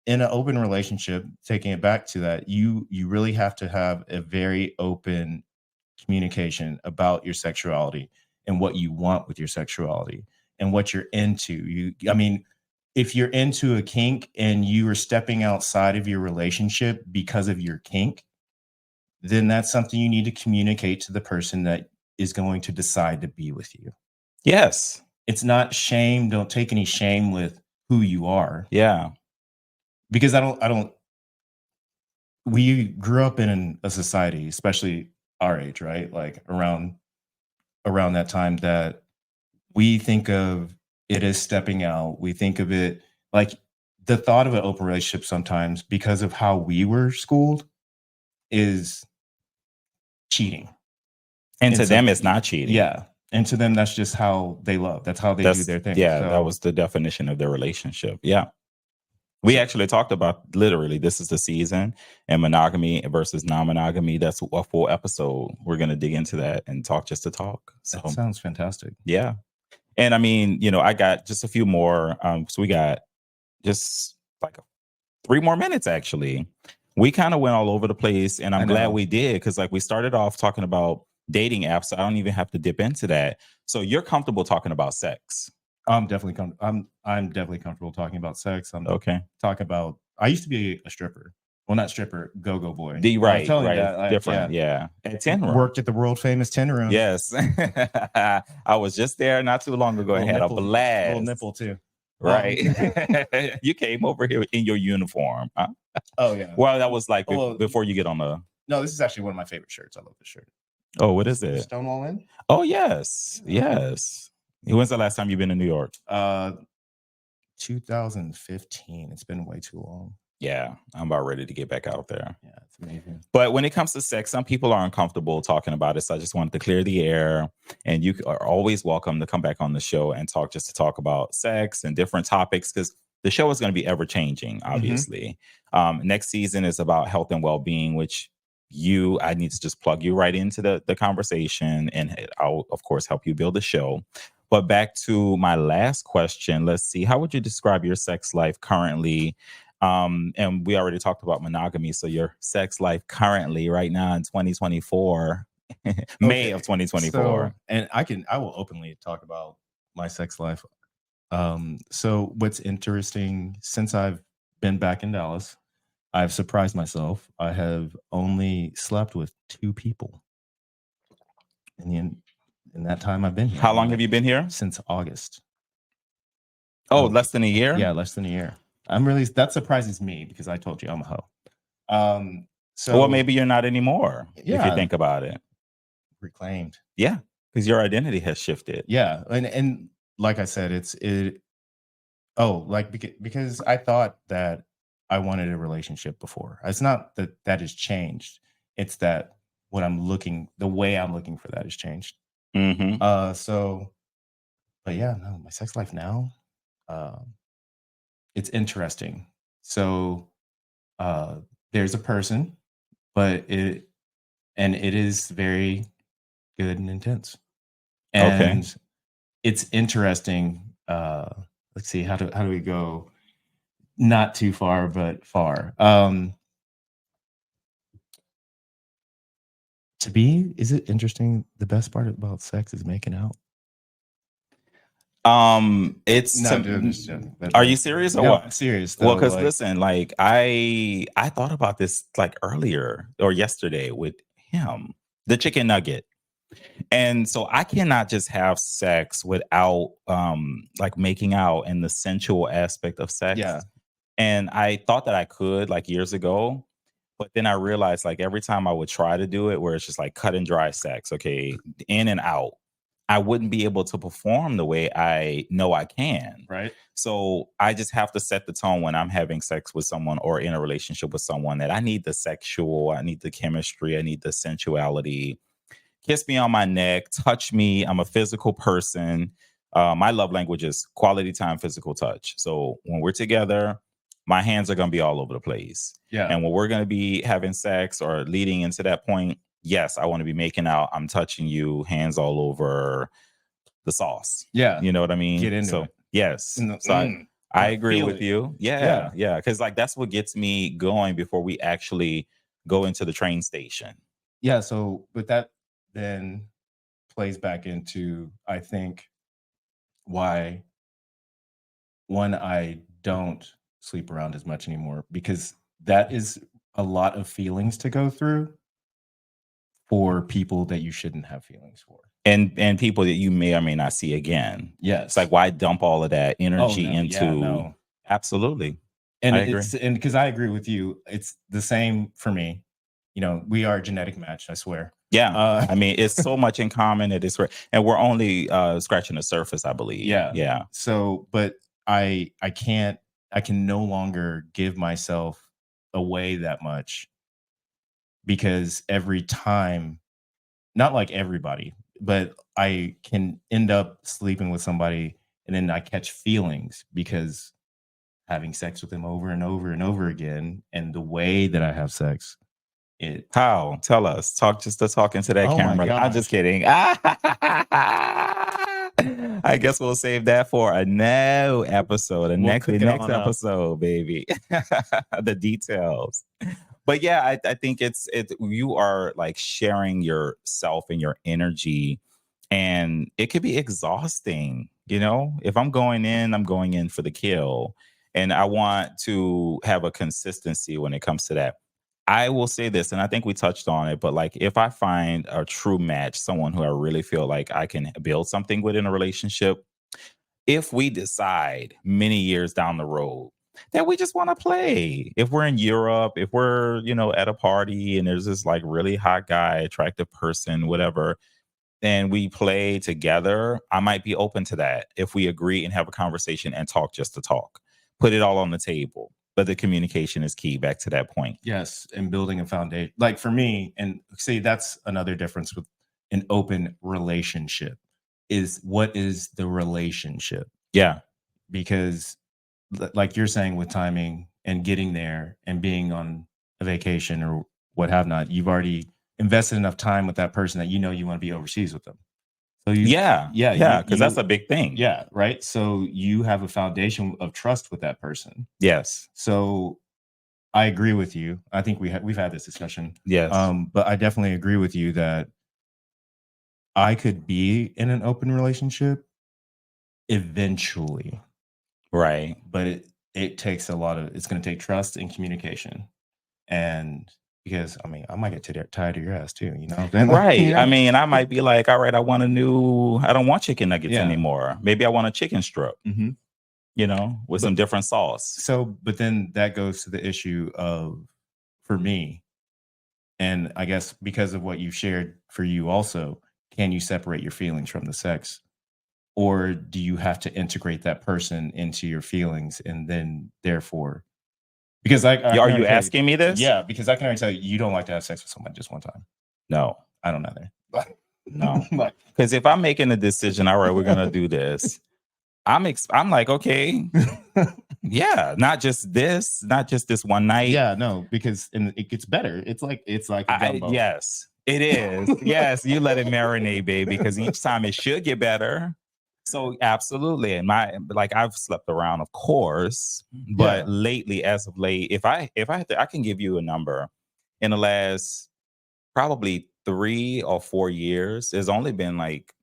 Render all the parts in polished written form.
in an open relationship, taking it back to that, you really have to have a very open communication about your sexuality and what you want with your sexuality and what you're into. I mean, if you're into a kink and you are stepping outside of your relationship because of your kink, then that's something you need to communicate to the person that is going to decide to be with you. Yes. It's not shame. Don't take any shame with who you are. Yeah. Because we grew up in a society, especially our age, right? Like around that time, that we think of it as stepping out. We think of it like the thought of an open relationship sometimes, because of how we were schooled, is cheating. And to them, it's not cheating. Yeah. And to them, that's just how they love. That's how they do their thing. Yeah, that was the definition of their relationship. Yeah. We actually talked about, literally, this is the season, and monogamy versus non-monogamy. That's a full episode. We're going to dig into that and talk just to talk. So that sounds fantastic. Yeah. And I mean, I got just a few more. So we got just like 3 more minutes, actually. We kind of went all over the place, and I'm glad we did, because like we started off talking about dating apps. So I don't even have to dip into that. So you're comfortable talking about sex? I'm definitely comfortable talking about sex. I'm talking about. I used to be a stripper. Well, not stripper, go-go boy. Right. Different. Yeah. At 10 Room. Worked at the world famous 10 Room. Yes. I was just there not too long ago and had a blast. Little nipple too. Right. You came over here in your uniform. Huh? Oh yeah. Well, that was like before you get on the. No, this is actually one of my favorite shirts. I love this shirt. Oh, what is it? Stonewall Inn. Oh yes, yes. When's the last time you've been in New York? 2015. It's been way too long. Yeah, I'm about ready to get back out there. Yeah, it's amazing. But when it comes to sex, some people are uncomfortable talking about it. So I just wanted to clear the air. And you are always welcome to come back on the show and talk about sex and different topics, because the show is going to be ever changing, obviously. Next season is about health and well-being, which I need to just plug you right into the conversation, and I'll, of course, help you build the show. But back to my last question, let's see. How would you describe your sex life currently? And we already talked about monogamy. So your sex life currently right now in 2024, May of 2024. So, and I will openly talk about my sex life. So what's interesting, since I've been back in Dallas, I've surprised myself. I have only slept with 2 people in that time I've been here. How long have you been here? Since August. Oh, less than a year? Yeah, less than a year. That surprises me, because I told you I'm a hoe. Well, maybe you're not anymore, if you think about it. Reclaimed. Yeah, because your identity has shifted. Yeah, and like I said, because I thought that I wanted a relationship before. It's not that has changed. It's that the way I'm looking for that has changed. But yeah, no, my sex life now, it's interesting. So there's a person, but it is very good and intense. And it's interesting. Let's see, how do we go? Not too far, but far. Is it interesting? The best part about sex is making out. Are you serious or what? Serious. Well, because listen, like I thought about this like earlier or yesterday with him, the chicken nugget. And so I cannot just have sex without like making out and the sensual aspect of sex. Yeah. And I thought that I could like years ago, but then I realized like every time I would try to do it, where it's just like cut and dry sex, okay, in and out, I wouldn't be able to perform the way I know I can. Right. So I just have to set the tone when I'm having sex with someone or in a relationship with someone, that I need the sexual, I need the chemistry, I need the sensuality. Kiss me on my neck, touch me. I'm a physical person. My love language is quality time, physical touch. So when we're together, my hands are going to be all over the place. Yeah. And when we're going to be having sex or leading into that point, yes, I want to be making out. I'm touching you, hands all over the sauce. Yeah. You know what I mean? Get into it. Yes. So I agree feel with it. you. Yeah. Yeah. Because like that's what gets me going before we actually go into the train station. Yeah. So, but that then plays back into, I think, why one, I don't sleep around as much anymore, because that is a lot of feelings to go through for people that you shouldn't have feelings for. And people that you may or may not see again. Yes. It's like, why dump all of that Oh energy no, yeah, into no. absolutely. And I agree. and because I agree with you, it's the same for me. You know, we are genetic matched, I swear. Yeah. I mean, it's so much in common that it's and we're only scratching the surface, I believe. Yeah. Yeah. So, but I can't, I can no longer give myself away that much, because every time, not like everybody, but I can end up sleeping with somebody and then I catch feelings because having sex with them over and over and over again, and the way that I have sex, it, How? Tell us. Talk just to talk into that oh my camera. I'm just gosh. kidding. I guess we'll save that for a no episode. The We'll next cook it on up. episode, baby. The details. But yeah, I think it's you are like sharing yourself and your energy, and it could be exhausting. You know, if I'm going in for the kill, and I want to have a consistency when it comes to that. I will say this, and I think we touched on it, but like if I find a true match, someone who I really feel like I can build something with in a relationship, if we decide many years down the road that we just want to play, if we're in Europe, if we're, at a party and there's this like really hot guy, attractive person, whatever, and we play together, I might be open to that if we agree and have a conversation and talk just to talk. Put it all on the table. But the communication is key, back to that point. Yes, and building a foundation. Like for me, and see, that's another difference with an open relationship, is what is the relationship? Yeah. Because like you're saying, with timing and getting there and being on a vacation or what have not, you've already invested enough time with that person that you know you want to be overseas with them. So Yeah, because that's a big thing. Yeah, right. So you have a foundation of trust with that person. Yes. So I agree with you. I think we've had this discussion. Yes. But I definitely agree with you that I could be in an open relationship eventually. Right. But it takes it's going to take trust and communication. And because I might get tired of your ass too, Right. You know? I mean, I might be like, all right, I don't want chicken nuggets anymore. Maybe I want a chicken strip, with some different sauce. So, but then that goes to the issue of, for me, and I guess because of what you shared, for you also, can you separate your feelings from the sex? Or do you have to integrate that person into your feelings, and then therefore, because are you asking me this? Yeah, because I can already tell you don't like to have sex with someone just one time. No, I don't either. No, because if I'm making a decision, all right, we're gonna do this. I'm like, okay, yeah, not just this one night. Yeah, no, because it gets better. It's like a gumbo. Yes, it is. Yes, you let it marinate, baby, because each time it should get better. So absolutely, and I've slept around, of course, but lately, as of late, if I had to, I can give you a number. In the last probably 3 or 4 years, there's only been like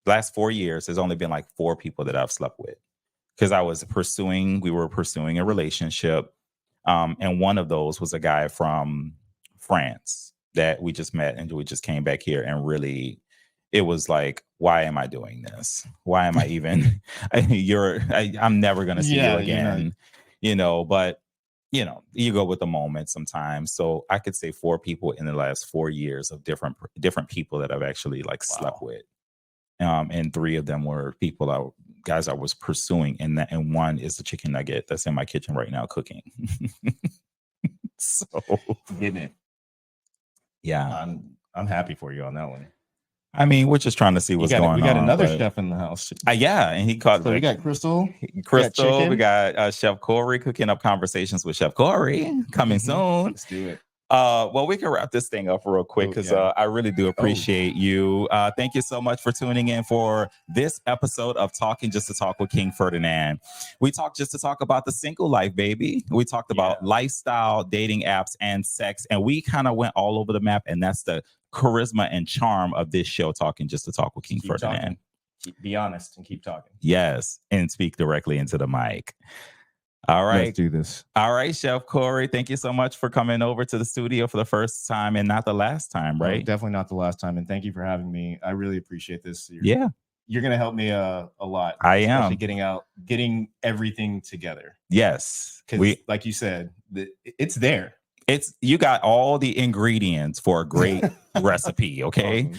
4 years. There's only been like 4 people that I've slept with, because we were pursuing a relationship, and one of those was a guy from France that we just met, and we just came back here, and really, it was like, why am I doing this? Why am I even? I'm never gonna see you again, But you go with the moment sometimes. So I could say 4 people in the last 4 years of different people that I've actually slept with, and 3 of them were guys I was pursuing, and one is the chicken nugget that's in my kitchen right now cooking. So getting it. Yeah, I'm happy for you on that one. I mean, we're just trying to see what's going on. We got another chef in the house. Yeah, and he called. So we got Crystal. We got Chef Corey cooking up conversations with Chef Corey coming soon. Let's do it. Well, we can wrap this thing up real quick because I really do appreciate you. Thank you so much for tuning in for this episode of Talking Just to Talk with King Ferdinand. We talked just to talk about the single life, baby. We talked about lifestyle, dating apps, and sex, and we kind of went all over the map. And that's the charisma and charm of this show, Talking Just to Talk with King Ferdinand. Be honest and keep talking. Yes, and speak directly into the mic. All right. Let's do this. All right, Chef Corey. Thank you so much for coming over to the studio for the first time and not the last time, right? Oh, definitely not the last time. And thank you for having me. I really appreciate this. You're going to help me a lot. I am. Especially getting everything together. Yes. Because like you said, it's there. You got all the ingredients for a great recipe. Okay. Awesome.